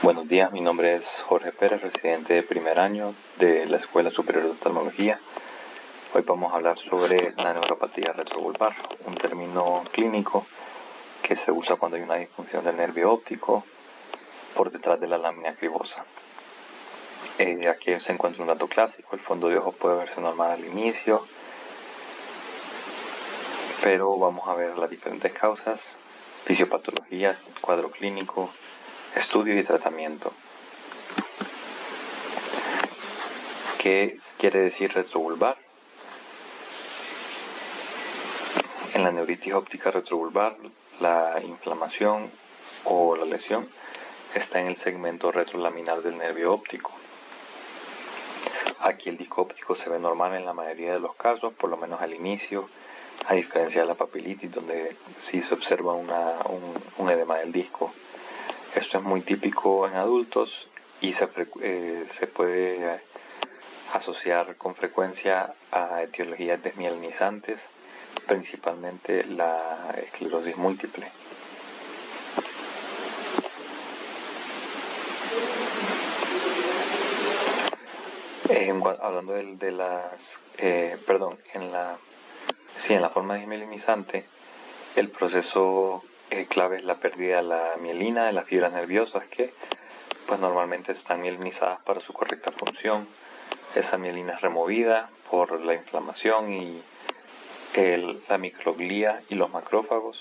Buenos días, mi nombre es Jorge Pérez, residente de primer año de la Escuela Superior de Oftalmología. Hoy vamos a hablar sobre la neuropatía retrovulvar, un término clínico que se usa cuando hay una disfunción del nervio óptico por detrás de la lámina cribosa. Aquí se encuentra un dato clásico: el fondo de ojo puede verse normal al inicio, pero vamos a ver las diferentes causas, fisiopatologías, cuadro clínico, estudio y tratamiento. ¿Qué quiere decir retrovulvar? En la neuritis óptica retrovulvar, la inflamación o la lesión está en el segmento retrolaminar del nervio óptico. Aquí el disco óptico se ve normal en la mayoría de los casos, por lo menos al inicio, a diferencia de la papilitis, donde sí se observa un edema del disco. Esto es muy típico en adultos y se puede asociar con frecuencia a etiologías desmielinizantes, principalmente la esclerosis múltiple. Hablando de las, en la forma desmielinizante, el proceso clave es la pérdida de la mielina, de las fibras nerviosas que pues normalmente están mielinizadas para su correcta función. Esa mielina es removida por la inflamación y la microglía y los macrófagos,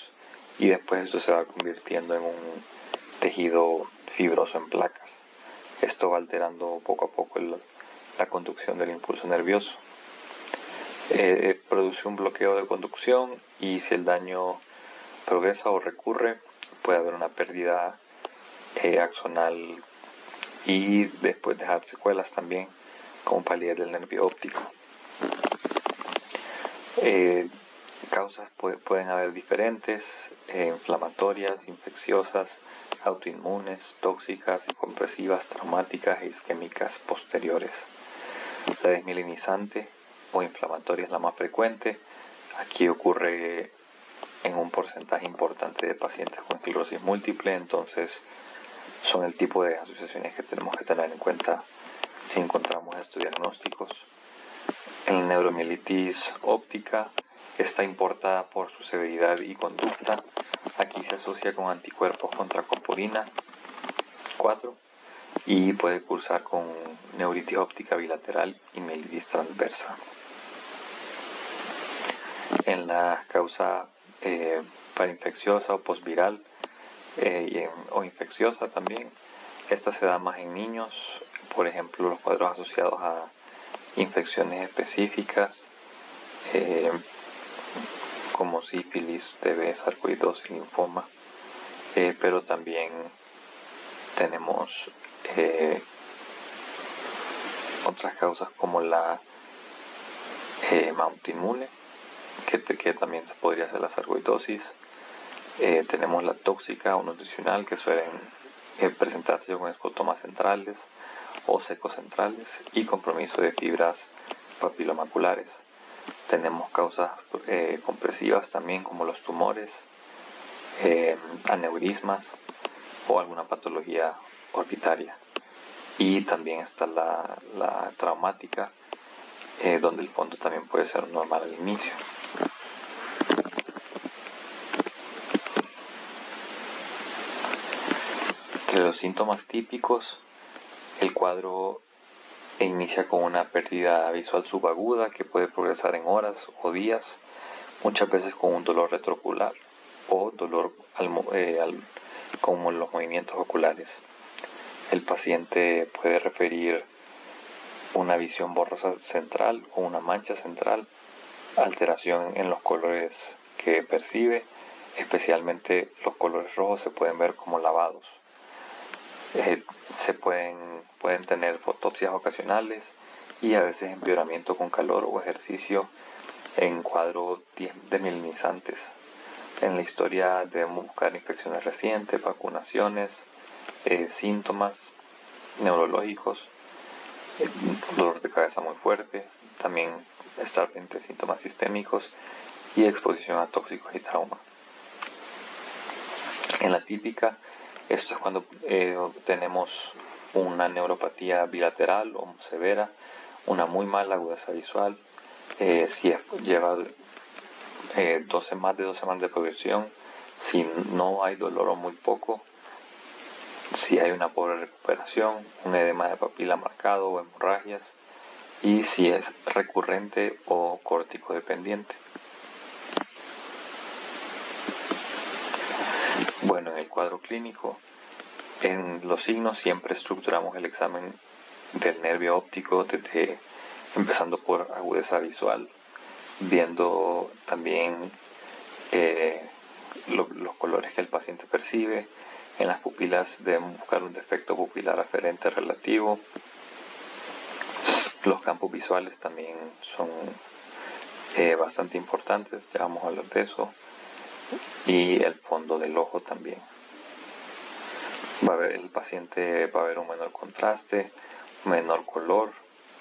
y después eso se va convirtiendo en un tejido fibroso en placas. Esto va alterando poco a poco la conducción del impulso nervioso. Produce un bloqueo de conducción, y si el daño progresa o recurre, puede haber una pérdida axonal y después dejar secuelas también, como palidez del nervio óptico. Causas pueden haber diferentes: inflamatorias, infecciosas, autoinmunes, tóxicas, compresivas, traumáticas e isquémicas posteriores. La desmielinizante o inflamatoria es la más frecuente. Aquí ocurre en un porcentaje importante de pacientes con esclerosis múltiple, entonces son el tipo de asociaciones que tenemos que tener en cuenta si encontramos estos diagnósticos. En la neuromielitis óptica, esta importa por su severidad y conducta. Aquí se asocia con anticuerpos contra coporina 4 y puede cursar con neuritis óptica bilateral y mielitis transversa. En la causa parainfecciosa o postviral o infecciosa también, esta se da más en niños, por ejemplo los cuadros asociados a infecciones específicas como sífilis, TB, sarcoidosis, linfoma, pero también tenemos otras causas como la autoinmune, que también se podría hacer la sarcoidosis. Tenemos la tóxica o nutricional, que suelen presentarse con escotomas centrales o secocentrales y compromiso de fibras papilomaculares. Tenemos causas compresivas también, como los tumores, aneurismas o alguna patología orbitaria. Y también está la traumática, donde el fondo también puede ser normal al inicio. Entre los síntomas típicos, el cuadro inicia con una pérdida visual subaguda que puede progresar en horas o días, muchas veces con un dolor retroocular o dolor como en los movimientos oculares. El paciente puede referir una visión borrosa central o una mancha central, alteración en los colores que percibe, especialmente los colores rojos se pueden ver como lavados. Pueden tener fotopsias ocasionales y a veces empeoramiento con calor o ejercicio en cuadros desmielinizantes. En la historia debemos buscar infecciones recientes, vacunaciones, síntomas neurológicos, dolor de cabeza muy fuerte, también estar frente a síntomas sistémicos y exposición a tóxicos y trauma. En la típica, Esto es cuando tenemos una neuropatía bilateral o severa, una muy mala agudeza visual, si lleva más de 2 semanas de progresión, si no hay dolor o muy poco, si hay una pobre recuperación, un edema de papila marcado o hemorragias, y si es recurrente o córtico dependiente. Bueno, en el cuadro clínico, en los signos siempre estructuramos el examen del nervio óptico empezando por agudeza visual, viendo también los colores que el paciente percibe. En las pupilas debemos buscar un defecto pupilar aferente relativo. Los campos visuales también son bastante importantes, ya vamos a hablar de eso. Y el fondo del ojo también. El paciente va a ver un menor contraste, menor color,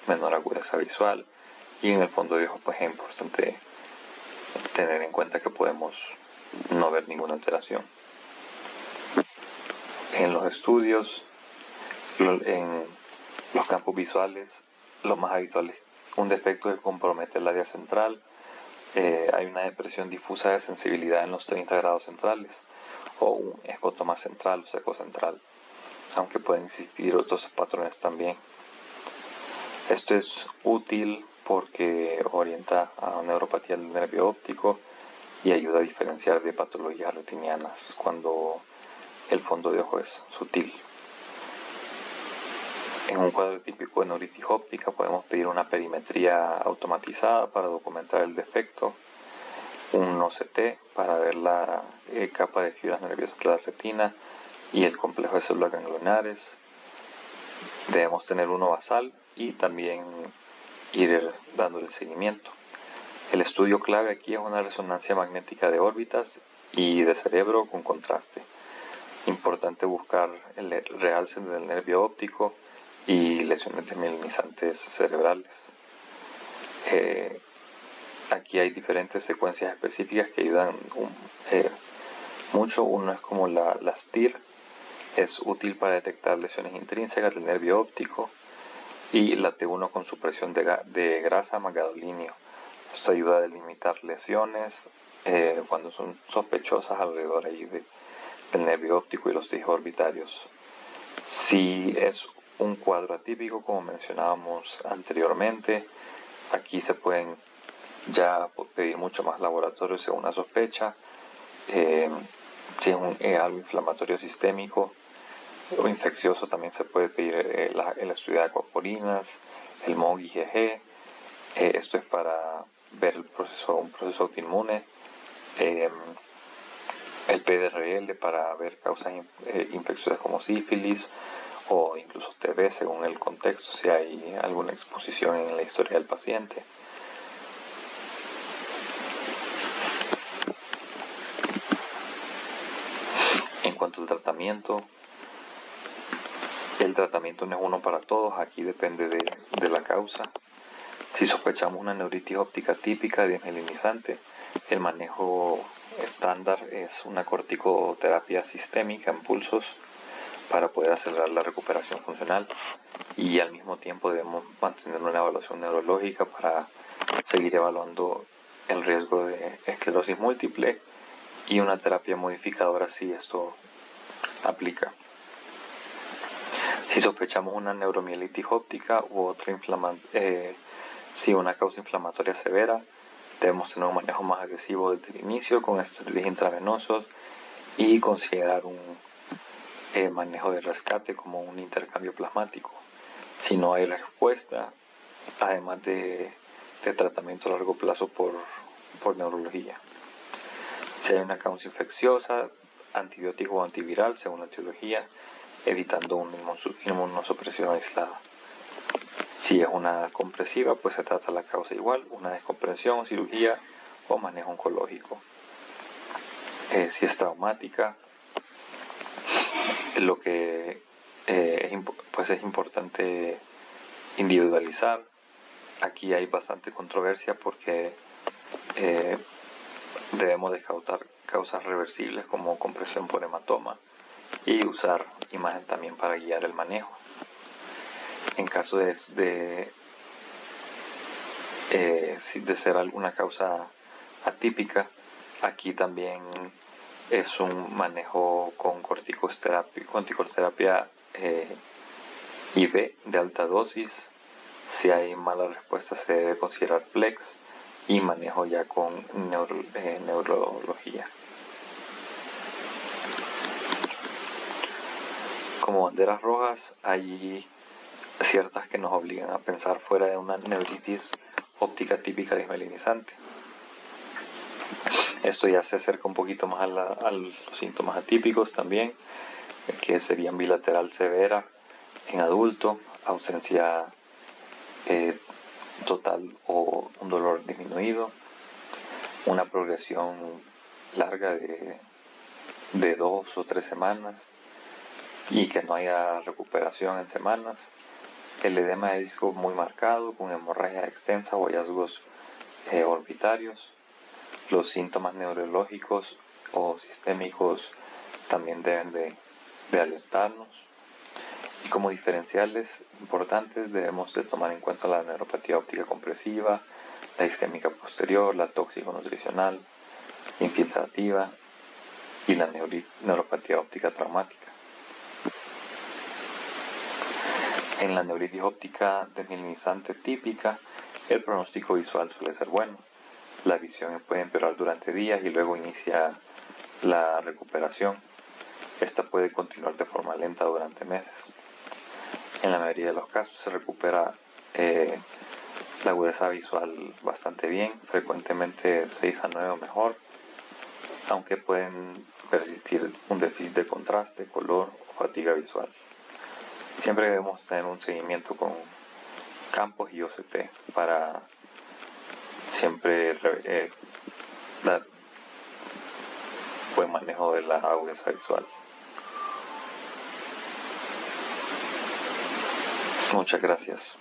menor agudeza visual, y en el fondo de ojo pues es importante tener en cuenta que podemos no ver ninguna alteración. En los estudios, en los campos visuales, lo más habitual es un defecto que compromete el área central. Hay una depresión difusa de sensibilidad en los 30 grados centrales, o un escotoma central o seco central, aunque pueden existir otros patrones también. Esto es útil porque orienta a neuropatía del nervio óptico y ayuda a diferenciar de patologías retinianas cuando el fondo de ojo es sutil. En un cuadro típico de neuritis óptica podemos pedir una perimetría automatizada para documentar el defecto, un OCT para ver la capa de fibras nerviosas de la retina y el complejo de células ganglionares. Debemos tener uno basal y también ir dándole seguimiento. El estudio clave aquí es una resonancia magnética de órbitas y de cerebro con contraste. Importante buscar el realce del nervio óptico y lesiones desmielinizantes cerebrales. Aquí hay diferentes secuencias específicas que ayudan mucho. Uno es como la STIR, es útil para detectar lesiones intrínsecas del nervio óptico, y la T1 con supresión de grasa magadolinio. Esto ayuda a delimitar lesiones cuando son sospechosas alrededor ahí del nervio óptico y los tejidos orbitarios. Si es un cuadro atípico, como mencionábamos anteriormente, aquí se pueden ya pedir mucho más laboratorios según una sospecha. Si es algo inflamatorio sistémico o infeccioso, también se puede pedir el estudio de acuaporinas, el MOG-IgG. Esto es para ver un proceso autoinmune. El PDRL para ver causas infecciosas como sífilis o incluso TB según el contexto, si hay alguna exposición en la historia del paciente. En cuanto al tratamiento, el tratamiento no es uno para todos, aquí depende de la causa. Si sospechamos una neuritis óptica típica desmielinizante, el manejo estándar es una corticoterapia sistémica en pulsos para poder acelerar la recuperación funcional, y al mismo tiempo debemos mantener una evaluación neurológica para seguir evaluando el riesgo de esclerosis múltiple y una terapia modificadora si esto aplica. Si sospechamos una neuromielitis óptica u otra una causa inflamatoria severa, debemos tener un manejo más agresivo desde el inicio con esteroides intravenosos y considerar un manejo de rescate como un intercambio plasmático. Si no hay respuesta, además de tratamiento a largo plazo por neurología. Si hay una causa infecciosa, antibiótico o antiviral según la etiología, evitando una inmunosupresión aislada. Si es una compresiva, pues se trata la causa igual, una descompresión, cirugía o manejo oncológico. Si es traumática, lo que pues es importante individualizar. Aquí hay bastante controversia porque debemos descartar causas reversibles como compresión por hematoma, y usar imagen también para guiar el manejo. En caso de ser alguna causa atípica, aquí también es un manejo con corticosterapia IV de alta dosis. Si hay mala respuesta se debe considerar PLEX y manejo ya con neurología. Como banderas rojas hay ciertas que nos obligan a pensar fuera de una neuritis óptica típica desmielinizante. Esto ya se acerca un poquito más a los síntomas atípicos también, que serían bilateral severa en adulto, ausencia total o un dolor disminuido, una progresión larga de 2 o 3 semanas y que no haya recuperación en semanas, el edema de disco muy marcado con hemorragia extensa o hallazgos orbitarios. Los síntomas neurológicos o sistémicos también deben de alertarnos. Y como diferenciales importantes debemos de tomar en cuenta la neuropatía óptica compresiva, la isquémica posterior, la tóxico-nutricional, infiltrativa y la neuropatía óptica traumática. En la neuritis óptica desmielinizante típica, el pronóstico visual suele ser bueno. La visión puede empeorar durante días y luego inicia la recuperación. Esta puede continuar de forma lenta durante meses. En la mayoría de los casos se recupera la agudeza visual bastante bien, frecuentemente 6 a 9 o mejor, aunque pueden persistir un déficit de contraste, color o fatiga visual. Siempre debemos tener un seguimiento con campos y OCT para siempre dar buen manejo de la agudeza visual. Muchas gracias.